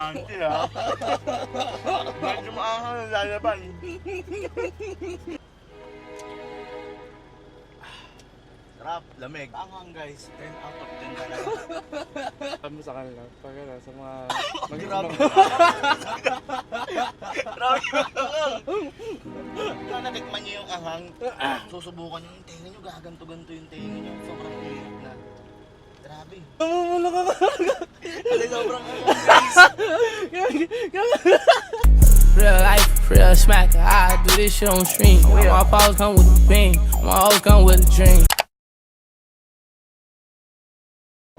Auntie ha? Medyo maanghang ang lalaban. Sarap, lamig. Anghang guys, 10 out of 10 talaga. Sabi mo sa kanila, pag ano, sa mga... Grabe. Grabe anghang. Kaya natikman niyo yung anghang, susubukan niyo yung tenga niyo, gaganto-ganto yung tenga niyo. Sobrang init na. Grabe. Kasi sobrang anghang guys. Real life, real smack. I do this shit on stream. My pals come with a beam. My hoes come with a dream.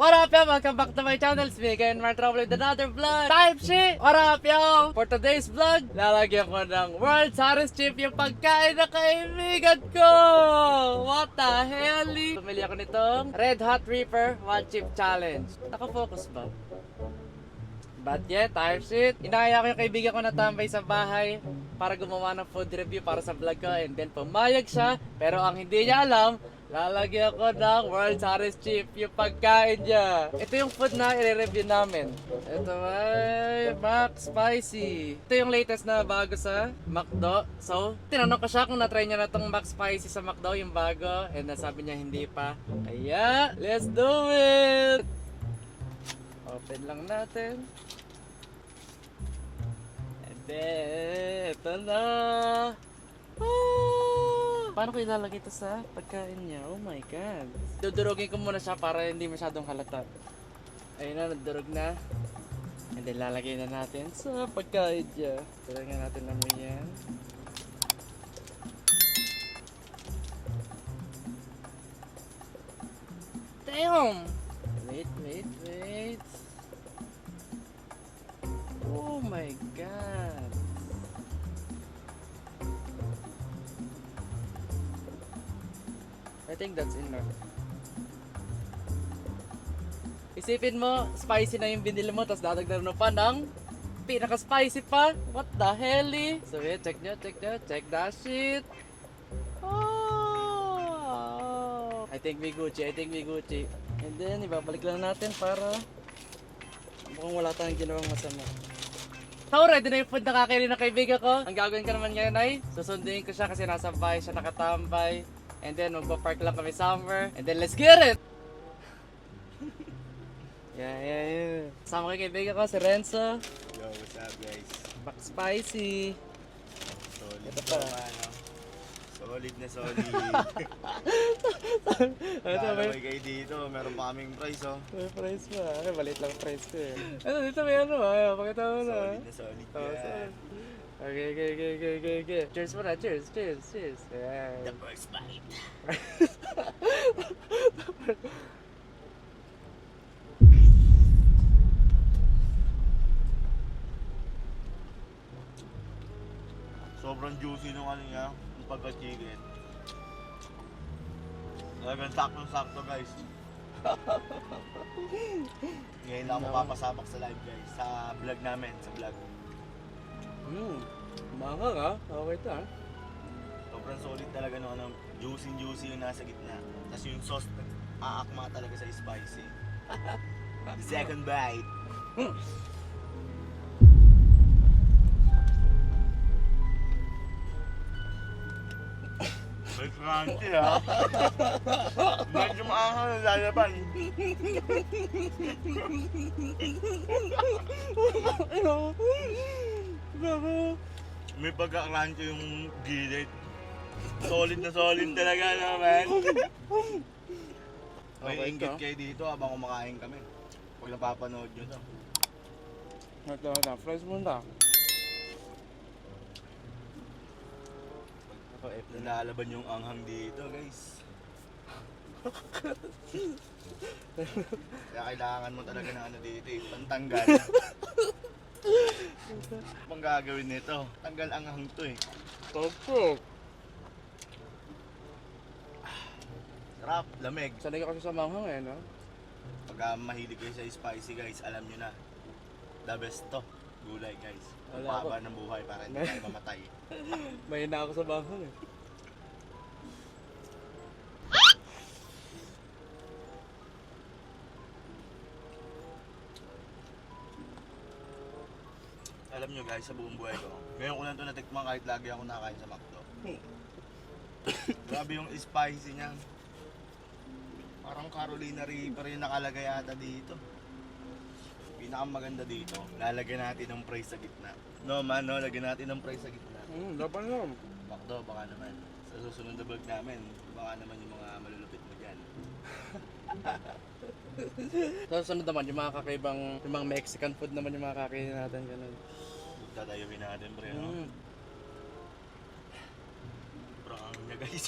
What up, yo? Welcome back to my channel. It's me again, Mark Trouble with another vlog. Type shit! What up, yo? For today's vlog, lalagyan ko ng World's Hottest Chip yung pagkain na kaibigan ko! What the hell? Pumili ako nitong Red Hot Reaper One Chip Challenge. Nakafocus ba? But yeah, type shit. Inaya ko yung kaibigan ko na tambay sa bahay para gumawa ng food review para sa vlog ko. And then pumayag siya, pero ang hindi niya alam, lalagyan ko ng World's Hottest Chip yung pagkain niya. Ito yung food na i-review namin. Ito ay Mac Spicy. Ito yung latest na bago sa McDo. So, tinanong ko siya kung na-try niya na tong Mac Spicy sa McDo, yung bago. And nasabi niya hindi pa. Kaya, let's do it! Open lang natin. And then, ito na. Paano ko ilalagay ito sa pagkain niya? Oh my god. Dudurugin ko muna siya para hindi masyadong halata. Ayun na, nadurog na. And then lalagay na natin sa pagkain niya. Talagyan natin naman yan. Damn! Wait. Oh my god. I think that's enough. Isipin mo, spicy na yung binili mo, tapos dadagdagan mo pa ng pinaka-spicy pa. What the hell? So yeah, check that shit. Oh, I think we Gucci. And then, ibabalik lang natin para mukhang wala tayong ginawang masama. So, ready na yung food na kakainin ng kaibigan ko. Ang gagawin ko naman ngayon ay susunduin ko siya kasi nasa bahay siya nakatambay. And then, magpa-park lang kami somewhere. And then, let's get it! Yeah. Sama ko yung kaibigan ko, si Renzo. Yo, what's up guys? Mac Spicy. Solid Ito pa. Solid na solid. Lalaway kayo dito, meron pa kaming price oh. May price pa. Ay, maliit lang price ko eh. Ano, dito may ano ah. Pakita mo na. Solid na solid yan. Okay. Cheers muna. Cheers. Yeah. The first bite. Sobrang juicy nung ano niya, yung pagka-chicken. Talagang sakto-sakto guys. Ngayon lang ako papasabak sa live guys, sa vlog namin, sa vlog. Mangang ah. Okay ito ah. Sobrang solid talaga nung ano, juicy yung nasa gitna. Tapos yung sauce, aakma talaga sa spicy. Second bite. May crunchy ha? Medyo maanghang ang lalaban. May pagka-crunchy yung gilid. Solid na solid talaga naman. May Okay, inggit ito. kayo dito habang kumakain kami. Pag napapanood nyo to. Ito. Fries muna. Nalalaban yung anghang dito guys. Kaya kailangan mo talaga ng ano dito eh, pantanggal. Pang gagawin nito, tanggal anghang to eh. Topok. Sarap, lamig. Sanay ka kasi sa manghang eh, no? Pag mahilig kayo sa spicy guys, alam nyo na. The best to, gulay guys. Ang Wala haba ng buhay para hindi tayo mamatay. Mahina ako sa manghang eh. Alam nyo guys, sa buong buhay ko, ngayon ko lang ito natikman kahit lagi ako nakain sa McDo. Grabe yung spicy niya. Parang Carolina Reaper yung nakalagay ata dito. Pinakamaganda dito, lalagyan natin ng price sa gitna. No man, no, lagyan natin ng price sa gitna. Dapat yun. McDo, baka naman. Sa susunod na vlog namin, baka naman yung mga malulupit mo dyan. Tapos sunod naman, yung mga kakaibang, yung mga Mexican food naman yung mga kakainin natin. Ganun. Tatayuin natin, pre, no? Sobrang niya, guys.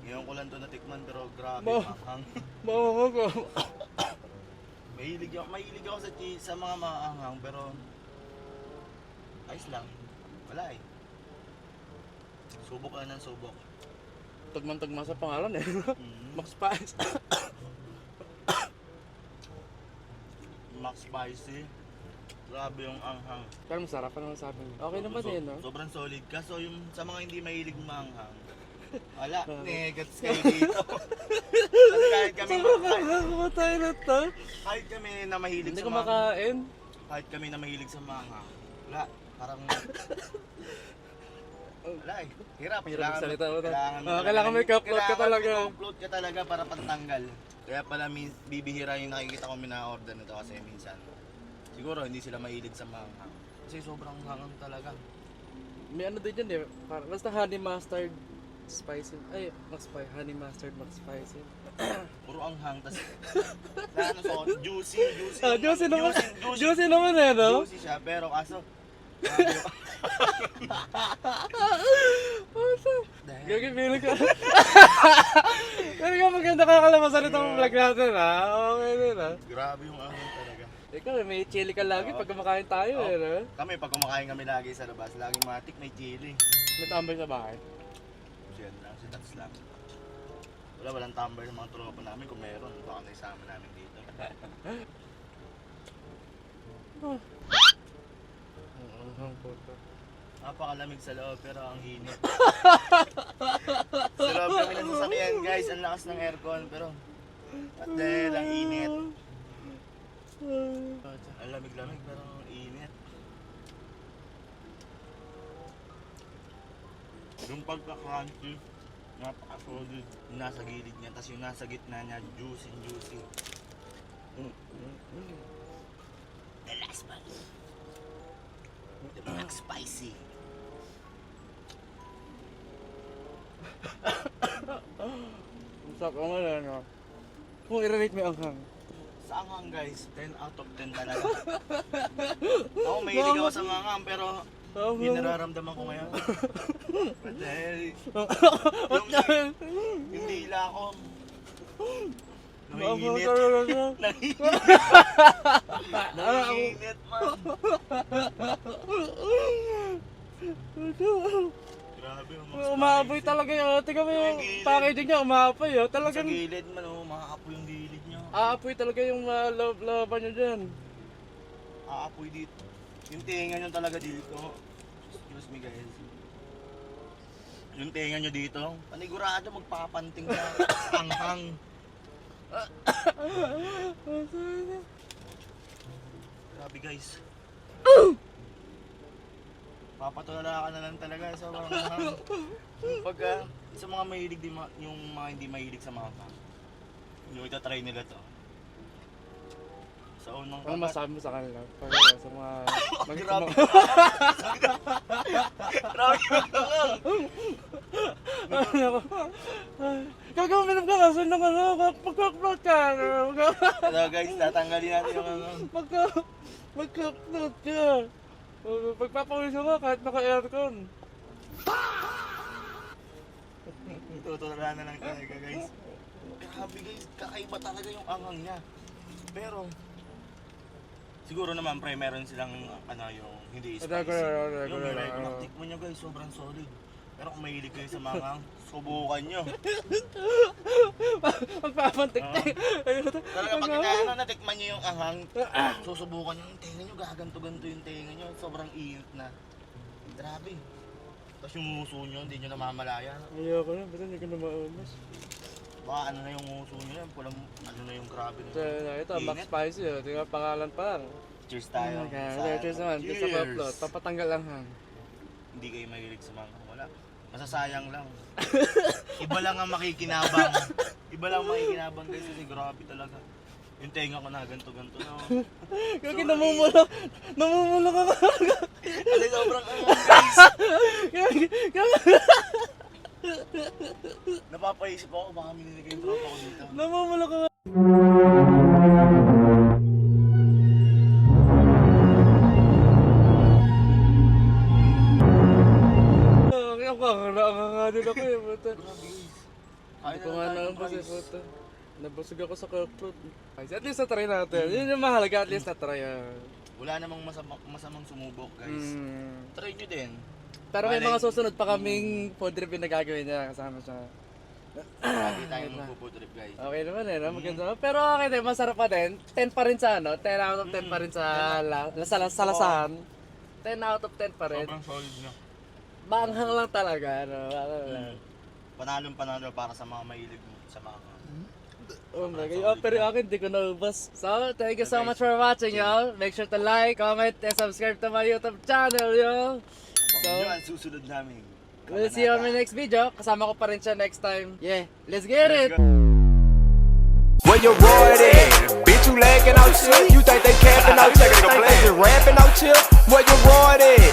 Ngayon ko lang ito natikman, pero grabe, maanghang. Bawa ko. Mahilig ako sa mga maanghang, pero ayos lang. Wala eh. Subok lang ng subok. Tugman-tugma sa pangalan eh. Max Spice. Max Spicy. Grabe yung anghang. Pero masarap, ano masabi mo? Okay naman din, no? Sobrang solid. Kaso yung sa mga hindi mahilig maanghang, wala, negats kayo dito. Kasi kahit kami, Kumatay na to. kahit kami na mahilig Hindi sa ko maanghang, makain. kahit kami na mahilig sa maanghang, wala, parang wala eh. Hirap. Hirap magsalita mo to. Kailangan Kailangan may ka-upload ka talaga. Kailangan may ka-upload ka talaga para pantanggal. Kaya pala bibihira yung nakikita ko mina-order nito kasi minsan. Siguro hindi sila mahilig sa maanghang. Kasi sobrang hangang talaga. May ano din dyan eh. Basta honey mustard spicy. Ay, Max Spicy. Honey mustard Max Spicy. Puro anghang. Tas, ano, so, juicy. Juicy naman. Juicy naman eh, no? Juicy siya, pero kaso, Gagi, feeling ko. Pero yung maganda kakalabasan itong vlog natin, ha? Okay din, ha? grabe yung anghang talaga. Ikaw, may chili ka lagi pag kumakain tayo, eh, no? Kami, pag kumakain kami lagi sa labas, laging matik, may chili. May tambay sa bahay. Yan lang, si Tats lang. Walang tumbler sa mga tropa namin. Kung meron, baka naisama namin dito. Ang puto. Napakalamig sa loob, pero ang init. Sa loob kami ng sasakyan, guys. Ang lakas ng aircon, pero at dahil ang init. Ang lamig-lamig, pero ang init. Yung pagka-crunchy, napaka-solid. Yung nasa gilid niya, tapos yung nasa gitna niya, juicy. The last one. The Max Spicy. Masarap ang ano, no? Kung i-rate mo yung anghang. Sa anghang guys, 10 out of 10 talaga. Ako mahilig ako sa anghang pero yung nararamdaman ko ngayon. Dahil yung dila ko. Nanginginit. Nanginginit man. Grabe yung Max Umaapoy Spicy. talaga yun. Tingnan mo yung Gilid. packaging niya, umaapoy yun. Sa Talagang gilid man, makakapoy yung gilid niya. aapoy talaga yung laban niya dyan. Aapoy dito. Yung tenga nyo talaga dito. Excuse me guys. Yung tenga nyo dito, panigurado magpapanting sa anghang. Grabe guys. Papatulala ka na lang talaga sa mga anghang. Pagka sa mga mahilig din, yung mga hindi mahilig sa mga anghang, yung itatry nila to. Sa unang Ano masabi mo sa kanila? Pag sa mga... Grabe. Grabe yung Gagawin ka kasi ng ano, pagka-upload ka. Hello guys, tatanggalin natin yung Pagka-upload ka. Pagpapawis ako kahit naka-aircon. tutulala na lang talaga guys. Grabe guys, kakaiba talaga yung anghang niya. Pero siguro naman pre, meron silang ano yung hindi spicy. Yung regular tikmo nyo guys, sobrang solid. Pero kung mahilig kayo sa manghang, subukan nyo. Magpapantik-tik. Talaga pag natikman nyo yung anghang, susubukan nyo yung tenga nyo, gaganto-ganto yung tenga nyo. Sobrang init na. Grabe. Tapos yung muso nyo, hindi nyo namamalaya. Ayoko na, basta hindi ko na maumas. Baka ano na yung uso nyo yan, pulang ano na yung grabe na So, ito, Max Init. Spicy. Oh. Tingnan pangalan pa lang. Cheers tayo. Okay, cheers naman. Cheers sa upload. Papatanggal lang hang. Hindi kayo mahilig sa mga wala. Masasayang lang. Iba lang ang makikinabang. Iba lang ang makikinabang guys kasi grabe talaga. Yung tenga ko na ganto-ganto na. Kaya namumulok. Namumulok ako. Kasi sobrang guys. Napapaisip ako baka minilig yung tropa ko dito. Namumulok ako. Nga din ako eh, puta. Grabe guys. Hindi ko nga naubos eh, puta. Nabusog ako sa cockroach. At least na-try natin. Yun yung mahalaga, at least na-try. Wala namang masamang sumubok guys. Try nyo din. Pero may Malay- mga susunod pa kaming food review na gagawin niya kasama siya. Lagi tayong magpo-food trip guys. Okay naman eh, no? Maganda. Pero okay din, masarap pa din. 10 pa rin sa ano, 10 out of 10 pa rin sa lasahan. 10 out of 10 pa rin. Sobrang solid na. Maanghang lang talaga, ano. Panalong panalo para sa mga mahilig sa mga Oh my god, oh, pero akin di ko naubos. So, thank you so much for watching, y'all. Make sure to like, comment, and subscribe to my YouTube channel, yo. Abangan nyo ang susunod namin. We'll see you on my next video. Kasama ko pa rin siya next time. Yeah, let's get it! Where your road at? Bitch, you lagging out shit? You think they camping out here? Think they just rapping out here? Where your road at?